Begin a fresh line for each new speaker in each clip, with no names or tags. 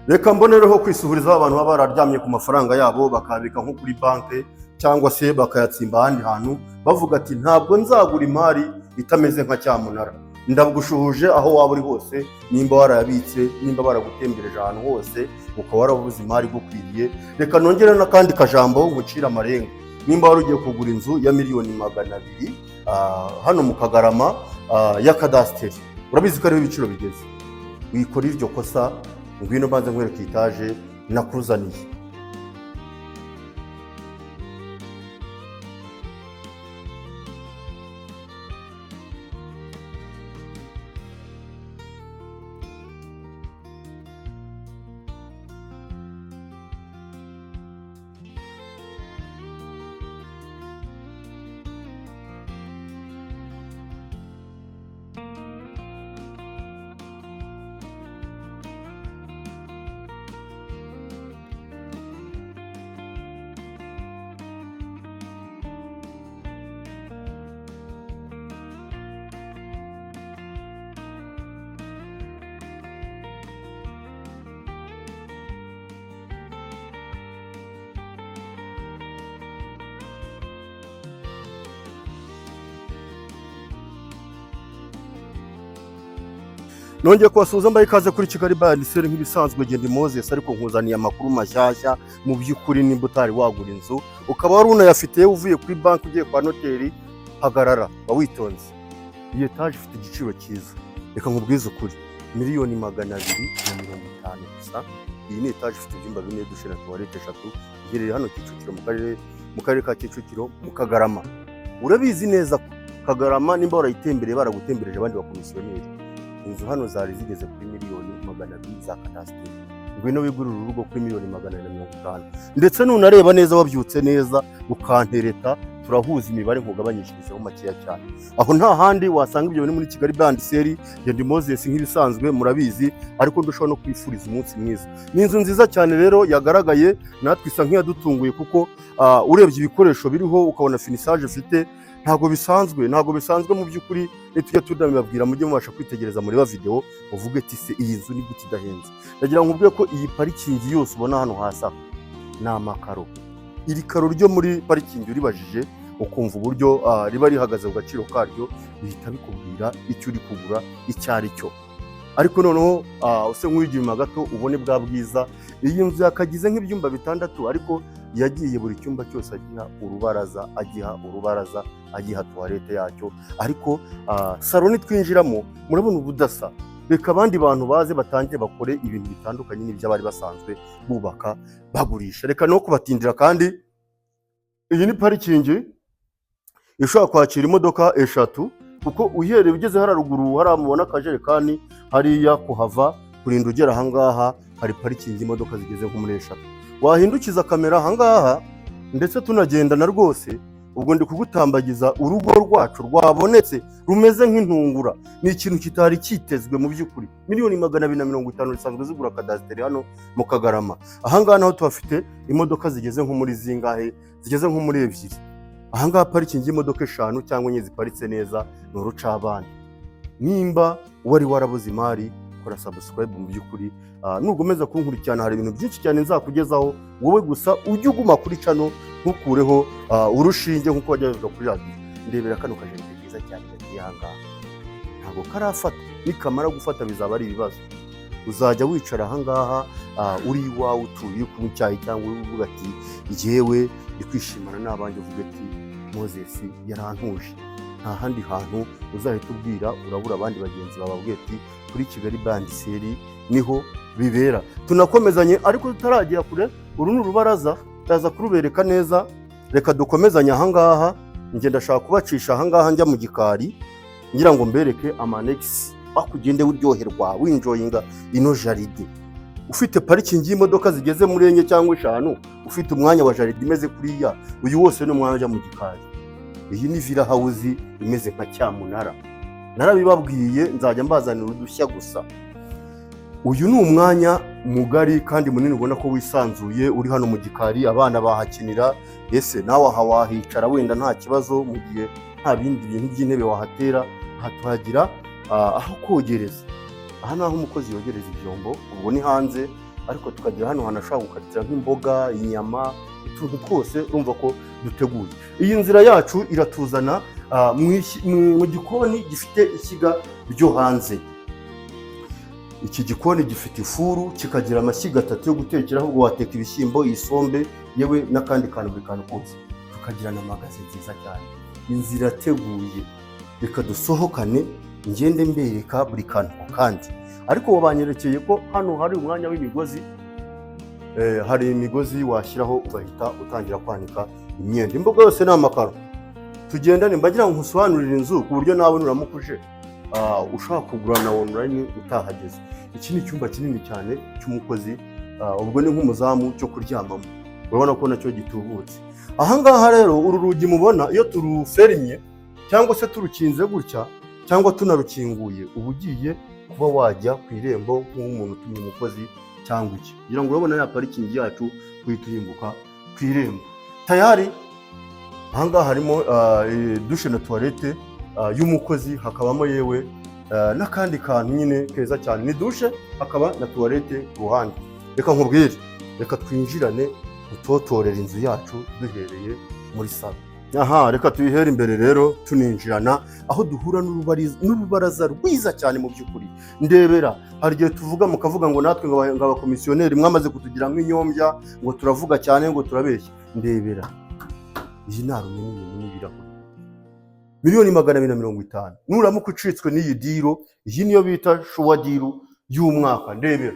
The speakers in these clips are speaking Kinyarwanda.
reka mbonereho kwisuhuriza abantu baba bararyamye ku mafaranga yabo bakabika nko kuri banki cyangwa se bakayatsimba ahandi hantu bavuga ati ntabwo nzagura imari itameze nka cyamunara. Ndabgushuhuje aho waba uri hose, nimba warayabitse, nimba baragutembereje ahantu hose ukaba warabuze imari gukwiriye, reka nongere n'akandi kajambo ngucira amarenga. Nimba wari ugiye kugura inzu ya miliyoni 200 hano mu Kagarama ya kadasiteri, urabizi ko ariho ibiciro bigeze, wikora iryo kosa, ngwino banze nkwereka etaje nakuzaniye. Nongeye kubasuhuza mbaye ikaze kuri Kigali Bandiseri nk'ibisanzwe Gendi Moses, ariko nkuzaniye amakuru mashyashya. Mu by'ukuri nimba utari wagura inzu ukaba wari unayafite uvuye kuri banki ugiye kwa noteri, hagarara wawitonze. Iyi etaje ifite igiciro cyiza, reka nkubwize ukuri, miliyoni 250 gusa. Iyi ni etaje ifite ibyumba 4 dushe na toilette 3, iherereye hano Kicukiro mu karere ka Kicukiro mu Kagarama. Urabizi neza ko Kagarama nimba warayitembereye baragutembereje abandi bakomisiyoneri. Inzu hano zari zigeze kuri miliyoni 200 za kadasiteri, ngwino wigurira urugo kuri miliyoni 450. Ndetse nunareba neza wabyutse neza ukantereta, turahuza imibare nkugabanyishirizeho makeya cyane. Aho nta handi wasanga ibyo muri Kigali Bandiseri Gendi Moses nk'ibisanzwe murabizi, ariko ndushobora no kwifuriza umunsi mwiza. Ni inzu nziza cyane rero yagaragaye, natwe isa nk'iyadutunguye kuko urebye ibikoresho biriho ukabona finissage ifite ntago bisanzwe mu by'ukuri. Tujya tudabibabwira mujye mubasha kwitegereza muri video uvuge ati se iyi nzu ni gute idahenze. Ndagira ngo nkubwiye ko iyi parikingi yose ubona hano hasa ni amakaro. Iri karo ryo muri parikingi uribajije ukumva uburyo riba rihagaze ku gaciro karyo, bihita bikubwira icyo uri kugura icyo ari cyo. Ariko noneho use nk'uwigira gato ubone bwa bwiza. Iyi nzu yakagize nk'ibyumba 6, ariko yagiye buri cyumba cyose agiha toilette yacyo. Ariko salon twinjiramo murabona ubudasa. Reka abandi bantu baze batangire bakore ibintu bitandukanye n'ibyo bari basanzwe bubaka bagurisha. Reka no kubatindira kandi iyi ni parikingi ishobora kwakira imodoka 3, kuko uhereye ugeze hararuguru haramubona akajerekani hariya kuhava kurinda ugera ahangaha hari parikingi imodoka zigeze nko muri 3. Wahindukiza kamera ahangaha ndetse tunagendana rwose, ubwo ndi kugutambagiza urugo rwacu rwabonetse rumeze nk'intungura. Ni ikintu kitari kitezwe mu by'ukuri. Miliyoni 250 risanzwe zigura kadasiteri hano mu Kagarama. Ahangaha naho tuhafite imodoka zigeze nko muri zingahe, zigeze nko muri 2. Ahangaha parikingi imodoka 5 cyangwa enye ziparitse neza ni urucabana. Nimba wari warabuze imari, kora subscribe mu by'ukuri. Nugomeza kunkurikirana hari ibintu byinshi cyane nzakugezaho, wowe gusa ujye uguma kuri channel ntukureho urushinge nkuko wajyaga kuri radio. Ndebera kano kajende byiza cyane gagiye ahangaha, ntabwo karafata, nikamara gufata bizaba ari ibibazo. Uzajya wicara ahangaha uri iwawe utuye ku cyayi cyangwa uvuga ati njyewe ndikwishimana n'abanje, uvuga ati Moses yarantuje. Nta handi hantu uzahita ubwira urabura abandi bagenzi bababwiye ati kuri Kigali Bandiseri niho bibera. Tunakomezanye ariko tutaragera kure, uru ni urubaraza ndaza kurubereka neza. Reka dukomezanye ahangaha, nge ndashaka kubacisha ahangaha njya mu gikari ngira ngo mbereke amanex bakugende uryoherwa winjoyinga ino jaride. Ufite parikingi y'imodoka zigeze muri 4 cyangwa 5, ufite umwanya wa jaride imeze kuriya, uyu wose ni umwanya mu gikari. Iyi ni villa house imeze nka cyamunara, narabibabwiye nzajya mbazanira udushya gusa. Uyu ni umwanya mugari kandi munini, ubona ko wisanzuye, uri hano mu gikari, abana bahakinira. Ese nawe aha wahicara wenda nta kibazo, mu gihe nta bindi bintu by'intebe wahatera. Hatuhagira aho kogereza. Aha naho umukozi yogereza ibyombo, ubwo ni hanze. ariko tukagira hano hantu hashobora gukatira nk'imboga, inyama, utuntu twose urumva ko duteguye. Iyi nzira yacu iratuzana mu gikoni gifite ishyiga ryo hanze. Iki gikoni gifite ifuru, kikagira amashyiga 3 yo gutekeraho, ubwo wateka ibishyimbo, isombe, yewe n'akandi kantu buri kantu kose. Tukagira na magaze nziza cyane. Inzira irateguye. Reka dusohokane ngende mbereka buri kantu kandi. Ariko wabanyerekeye ko hano hari umwanya w'imigozi, hari imigozi washyiraho ugahita utangira kwanika imyenda. Imboga yose ni amakaro. Tugendane mbagira ngo nkusobanurire inzu ku buryo nawe nuramukuje ushaka kugura na online utahageze. Iki ni icyumba kinini cyane cy'umukozi, ubwo ni nk'umuzamu cyo kuryamamo. Urabona ko nacyo gitubutse. Aha ngaha rero uru rugi mubona iyo turuferimye cyangwa se turukinze gutya cyangwa tunarukinguye, uba ugiye kuba wajya ku irembo nk'umuntu utumye umukozi cyangwa iki. Kugira ngo urabona ya parikingi yacu kuhita uyimbuka ku irembo. Tayari aha ngaha harimo dushe na toilette y'umukozi, hakabamo yewe n'akandi kantu nyine keza cyane. Ni dushe hakaba na toilette ku ruhande. Reka nkubwire, reka twinjirane utotorera inzu yacu duhereye muri salo. Aha, reka tuyihere imbere rero tuninjirana aho duhura n'urubaraza rwiza cyane mu by'ukuri. Ndebera, hari igihe tuvuga mukavuga ngo natwe ngo abakomisiyoneri mwamaze kutugira nk'inyombya, ngo turavuga cyane, ngo turabeshya. Ndebera, iyi narume n'ibirahure $250,000. Nuramuka ucitswe n'iyi diro, iyi niyo bita shuwa diro y'umwaka. Ndebera,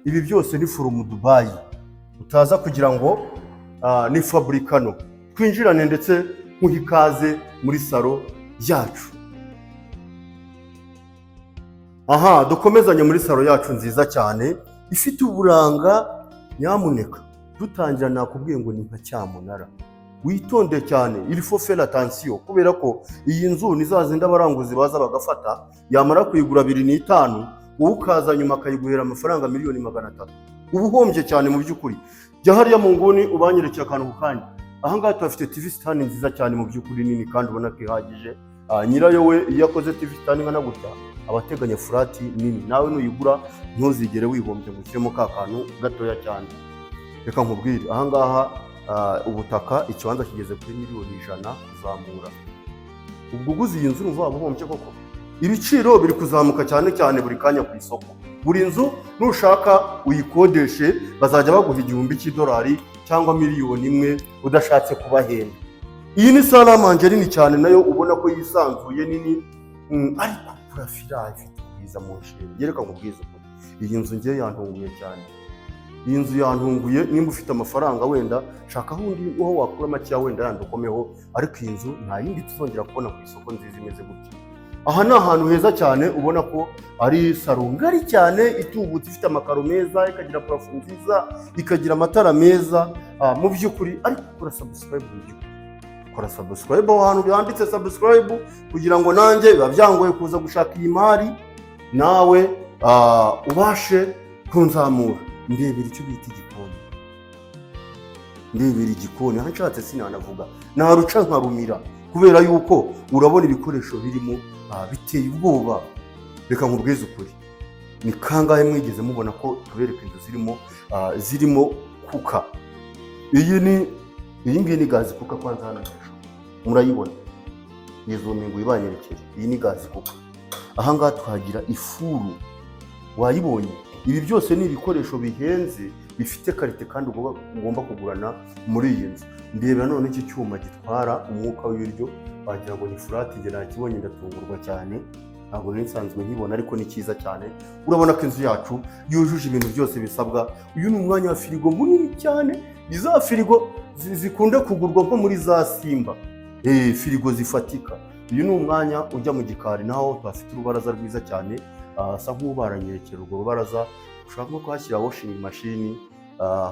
ibi byose ni from Dubai, utaza kugira ngo ni fabrikano. Twinjirane ndetse nk'ikaze muri salo yacu. Aha, dukomezanye muri salo yacu nziza cyane ifite uburanga. Nyamuneka dutangira nakubwiye ngo ni nka cyamunara. Witonde cyane, il faut faire attention, kubera ko iyi nzu nizazinda abaranguzi baza bagafata, yamara kuyigura 2,500, wowe ukaza nyuma akayiguhera amafaranga $300,000. Ubuhombye cyane mu by'ukuri. Jya hariya mu nguni ubanyerekeye akantu kandi. Aha ngaha tuhafite TV stand nziza cyane mu by'ukuri nini kandi ubona ko ihagije. Nyirayo we iyo akoze TV stand nkana gutya abateganya flat nini. Nawe nuyigura ntuzigere wihombye ngo ushyiremo ka kantu gatoya cyane. Reka nkubwire, aha ngaha ubutaka ikibanza kigeze kuri $100,000,000 kuzamura. Ubwo uguze iyi nzu urumva buhombye koko. Ibiciro biri kuzamuka cyane cyane buri kanya ku isoko. Buri nzu nushaka uyikodeshe bazajya baguha $1,000 cyangwa $1,000,000 udashatse kubahenda. Iyi ni salle à manger nini cyane, nayo ubona ko yisanzuye nini, ariko purafira ifite ubwiza mu nshinga. Yereka nkubwiza ukuri, iyi nzu ngiye yantunguye cyane. Iyi nzu yantunguye. Nimba ufite amafaranga wenda shaka hundi uho wakura make wenda yandokomeho, ariko iyi nzu nta yindi tuzongera kubona ku isoko nziza imeze gutya. Aha ni ahantu heza cyane, ubona ko ari salo ngari cyane itubutse, ifite amakaro meza, ikagira parafo nziza, ikagira amatara meza. Mu by'ukuri ariko kora subscribe mu by'ukuri. Kora subscribe aho hantu byanditse subscribe, kugira ngo nanjye biba byangoye kuza gushaka iyi mari, nawe ubashe kunzamura. Ndebera icyo bita igikoni. Ndebera igikoni, aho nshatse sinanavuga. Naruca nkarumira kubera yuko urabona ibikoresho birimo biteye ubwoba. Reka nkubwize ukuri, ni kangahe mwigeze mubona ko tubereka inzu zirimo kuka. Iyi ngiyi ni gazi kuka. Kwanza hano murayibona, izo mingo ibanyerekeye. Iyi ni gazi kuka. Aha ngaha twagira ifuru, wayibonye. Ibi byose ni ibikoresho bihenze bifite karite kandi ugomba kugurana muri iyi nzu. Ndebera none iki cyuma gitwara umwuka w'ibiryo, wagira ngo ni furati. Njye nakibonye ndatungurwa cyane, ntabwo nsanzwe nkibona, ariko ni cyiza cyane. Urabona ko inzu yacu yujuje ibintu byose bisabwa. Uyu ni umwanya wa firigo munini cyane, iza firigo zikunda kugurwa nko muri za Simba, firigo zifatika. Uyu ni umwanya ujya mu gikari, naho tuhafite urubaraza rwiza cyane. Asa nk'ubaranyerekera urwo rubaraza, ushobora no kuhashyira washing machine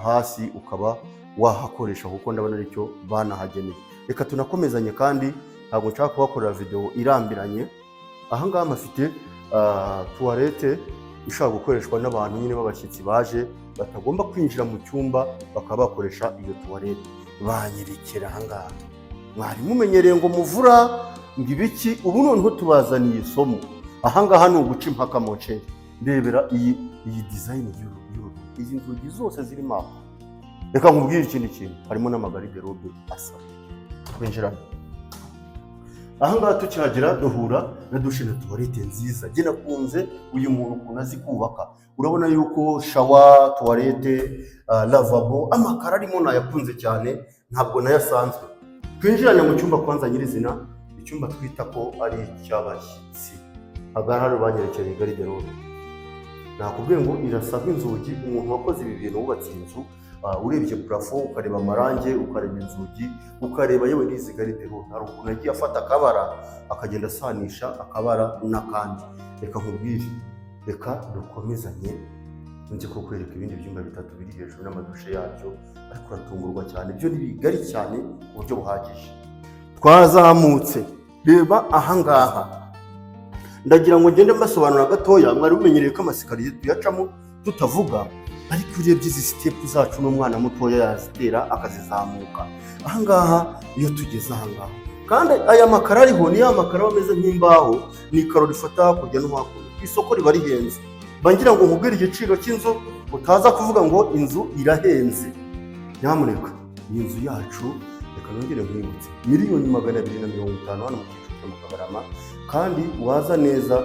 hasi ukaba wahakoresha, kuko ndabona aricyo banahageneye. Reka tunakomezanye kandi ntabwo nshaka kubakorera video irambiranye. Aha ngaha mafite toilette ishobora gukoreshwa n'abantu nyine b'abashyitsi baje batagomba kwinjira mu cyumba, bakaba bakoresha iyo toilette. Banyerekera aha ngaha, mwari mumenyereye ngo muvura ngo ibiki, ubu noneho tubazaniye isomo. Aha ngaha ni uguca impaka mu nceri. Ndebera iyi design izi nzugi zose zirimo aho. Reka nkubwire ikindi kintu, harimo n'amagariderobe asa. Twinjirana. Aha ngaha tukihagera duhura na dushe na tuwarete nziza. Jye nakunze uyu muntu ukuntu azi kubaka. Urabona yuko shawa, tuwarete, lavabo, amakara arimo nayakunze cyane, ntabwo nayasanzwe. Twinjiranye mu cyumba kwanza nyirizina, icyumba twita ko ari icy'abashyitsi. Agarahari banyerekeye gariderobe. Nakubwiye ngo irasa nk'inzugi, umuntu wakoze ibi bintu wubatse inzu, urebye plafo, ukareba amarange, ukareba inzugi, ukareba yewe n'izi gariderobe. Hari ukuntu yagiye afata akabara akagenda asanisha akabara n'akandi. Reka nkubwire, reka dukomezanye nje kukwereka ibindi byumba bitatu biri hejuru n'amadushe yabyo, ariko uratungurwa cyane. Byo ni bigari cyane ku buryo buhagije. Twazamutse, reba aha ngaha. Ndagira ngo ngende mbasobanura gatoya, mwari mumenyereye ko amasikariye tuyacamo tutavuga, ariko urebye izi step zacu n'umwana mutoya yazitera akazizamuka. Aha ngaha iyo tugeze aha ngaha, kandi aya makara ariho ni ya makara ameze nk'imbaho, ni karo rifata hakurya no hakuno. Isoko riba rihenze. Bangira ngo nkubwire igiciro cy'inzu, utaza kuvuga ngo inzu irahenze. Nyamuneka iyi nzu yacu, reka nongere nkwibutse, $250,000 hano mu Kicukiro mu Kagarama, kandi waza neza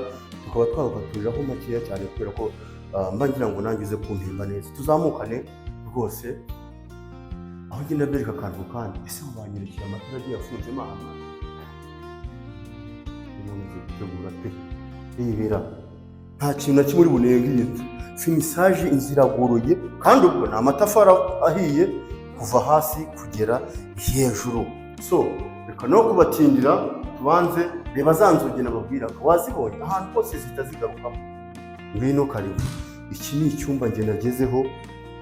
tukaba twagakaturaho makeya cyane kubera ko mbangira ngo nangize kumpimba neza. Tuzamukane rwose. Aho ngenda bereka akantu kandi, ese mubanyirikira amatara agiye afunze mahama. Umuntu utegura pe. Ibera nta kintu na kimwe uri bunenge inzu. Finisage inziragoroye, kandi ubwo ni amatafari ahiye kuva hasi kugera hejuru. So reka no kubatindira, tubanze reba za nzugi nababwira ko wazibonye ahantu hose zitazigarukamo. Ngwino karibu. Iki ni icyumba nge nagezeho,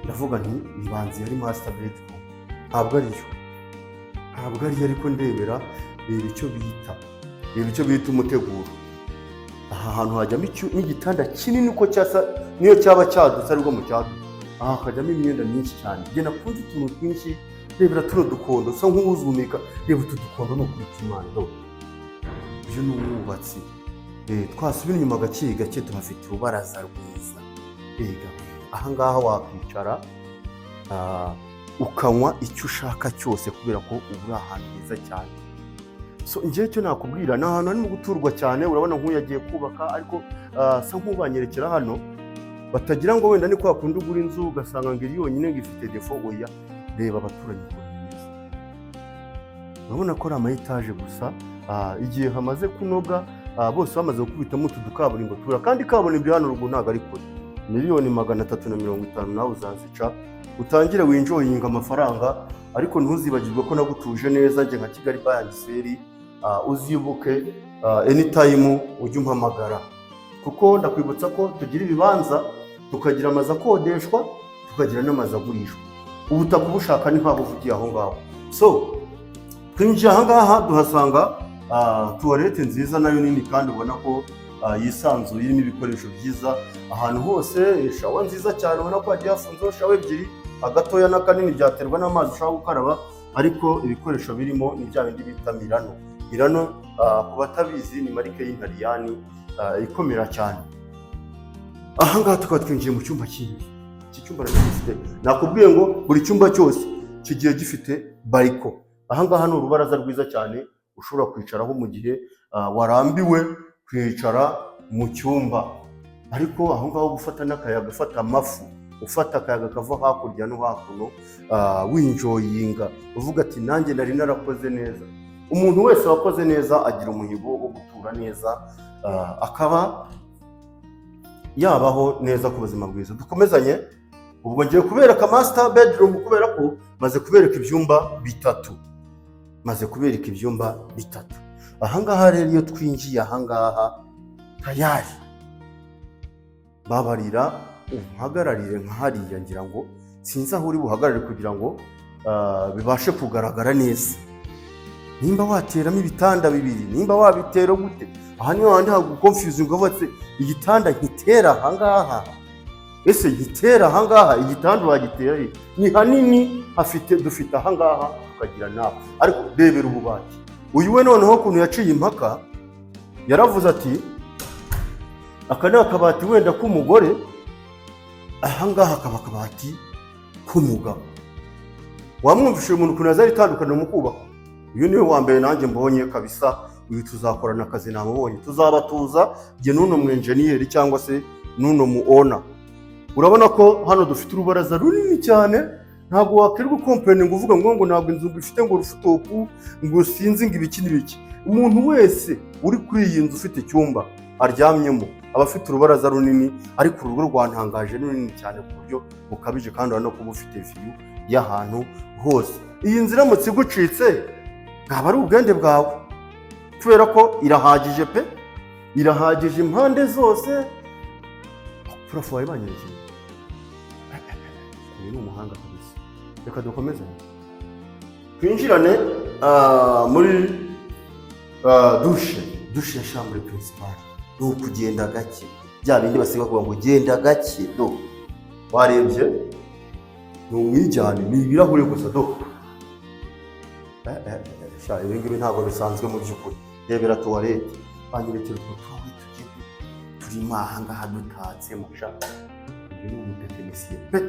ndavuga nti ibanze yari master bedroom. Ntabwo ari ariko ndebera, reba icyo bita umuteguro. Aha hantu hajyamo n'igitanda kinini uko cyasa niyo cyaba cyadutse ariko mu cyadu. Aha hajyamo imyenda myinshi cyane. Nge nakunze utuntu twinshi, rebera tuno dukondo so nk'uzumika, reba utu dukondo no kuri Imana do. Uyu ni umwubatsi. Twasubira inyuma gake tuhafite urubaraza rwiza. Aha ngaha wakwicara ukanywa icyo ushaka cyose kubera ko ubu ahantu heza cyane. So ngiye cyo nakubwira, ni ahantu harimo guturwa cyane. Urabona nk'uyu yagiye kubaka, ariko sa nk'ubanyerekera hano batagira ngo wenda ni kwa kundi ugura inzu ugasanga ngo iri yonyine ngo ifite defo. Oya, reba abaturanyi ko bimeze. Urabona ko ari ama etage gusa. Igihe hamaze kunoga, bose bamaze gukubitamo utu dukaburimbo tura, kandi kaburimbo hano rugo ntabwo ari kure. $350,000 nawe uzazica utangire winjoyinga amafaranga, ariko ntuzibagirwe ko nagutuje neza nje nka Kigali Bayagiseri. Uzibuke anytime ujye umpamagara, kuko ndakwibutsa ko tugira ibibanza, tukagira amazu akodeshwa, tukagira n'amazu agurishwa. Ubutaka ubushaka ni nk'aho uvugiye aho ngaho. So twinjiye aha ngaha duhasanga tuwarete nziza nayo nini, kandi ubona ko yisanzuye, irimo ibikoresho byiza ahantu hose. Shawa nziza cyane, ubona ko hagiye hafunzeho shawa ebyiri, agatoya n'akanini, byaterwa n'amazi ushaka gukaraba, ariko ibikoresho birimo ni bya bindi bita Milano. Ku batabizi ni marike y'Intaliyani ikomera cyane. Aha ngaha tukaba twinjiye mu cyumba kinini. Iki cyumba nakubwiye ngo buri cyumba cyose kigiye gifite bariko. Aha ngaha ni urubaraza rwiza cyane ushobora kwicaraho mu gihe warambiwe kwicara mu cyumba, ariko aho ngaho gufata n'akayaga, ufata amafu, ufata akayaga kava hakurya no hakuno, winjoyinga uvuga ati nanjye nari narakoze neza. Umuntu wese wakoze neza agira umuhigo wo gutura neza, akaba yabaho neza ku buzima bwiza. Dukomezanye. Ubwo ngiye kubereka master bedroom kubera ko maze kubereka ibyumba bitatu. Aha ngaha rero iyo twinjiye aha ngaha tayari babarira uhagararire nka hariya, ngira ngo sinzi aho uri buhagarare kugira ngo bibashe kugaragara neza. Nimba wateramo ibitanda bibiri, nimba wabitera gute? Aha niho handi hagukonfuse ukavuga ati igitanda nkitera aha ngaha. Ese nkitera aha ngaha, igitanda wagitera ni hanini, dufite aha ngaha tukagira nawe. Ariko rebera ububati. Uyu we noneho kuntu yaciye impaka, yaravuze ati aka ni akabati wenda k'umugore, ahangaha hakaba akabati k'umugabo. Wamwumvishije umuntu ukuntu azari itandukana mu kubaka? Uyu niwe wa mbere nanjye mbonye kabisa, uyu tuzakorana akazi namubonye, tuzabatuza jye n'uno mu enjeniyeri cyangwa se n'uno mu ona. Urabona ko hano dufite urubaraza runini cyane, ntabwo wakwirirwa ukomplaining uvuga ngo ntabwo inzu ifite ngo rufutopu ngo sinzi ngo ibiki n'ibiki. Umuntu wese uri kuri iyi nzu ufite icyumba aryamyemo aba afite urubaraza runini, ariko urugo rwantangaje runini cyane ku buryo bukabije, kandi urabona ko uba ufite view y'ahantu hose. Iyi nzu iramutse igucitse ntabwo ari ubwende bwawe, kubera ko irahagije pe, irahagije impande zose. Prof wawe banyereye, uyu ni umuhanga kabisa. Reka dukomeze twinjirane muri dushe ya chambre principale. Ni ukugenda gake, bya bindi basiga kuvuga ngo genda gake. Warebye ni umwijyane, ni ibirahure gusa. Ibi ngibi ntabwo bisanzwe mu by'ukuri. Rebera tuwarete, banyerekera utwawe tugende turimo ahangaha dutatse musha. Uyu ni umutekinisiye pe.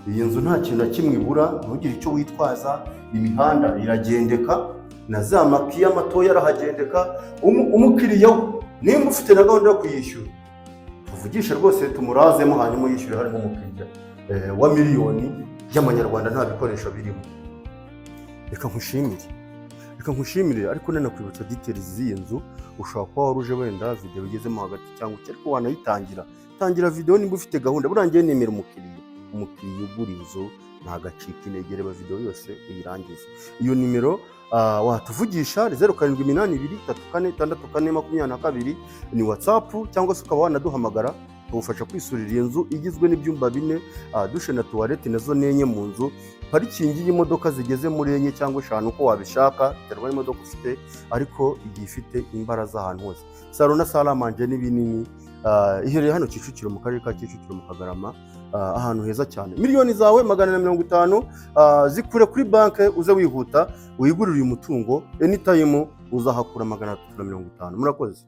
Iyi nzu nta kintu na kimwe ibura, ntugire icyo witwaza. Imihanda iragendeka, na za makiya matoya arahagendeka. Umukiriya nimba ufite na gahunda yo kuyishyura, tuvugishe rwose tumurazemo, hanyuma yishyure harimo umukiriya wa miliyoni y'amanyarwanda nta bikoresho birimo. Reka nkushimire, ariko nanakwibutsa details z'iyi nzu. Ushobora kuba waruje wenda video igezemo hagati cyangwa ariko wanayitangira video nimba ufite gahunda. Burangiye nemera umukiriya ugura inzu ntagacika intege, reba video yose uyirangize. Iyo nimero watuvugisha 0782346422 ni WhatsApp, cyangwa se ukaba wanaduhamagara tugufasha kwisurira iyi nzu igizwe n'ibyumba 4, dushe na tuwarete nazo nenye mu nzu, parikingi y'imodoka zigeze muri enye cyangwa 5 uko wabishaka, terwa imodoka ufite, ariko igiye ifite imbaraza ahantu hose. Salo na salamanje ni binini, iherereye hano Kicukiro mu karere ka Kicukiro mu Kagarama, ahantu heza cyane. Miliyoni zawe 150 zikure kuri banke, uze wihuta uyigurira uyu mutungo anytime, uzahakura 350. Murakoze.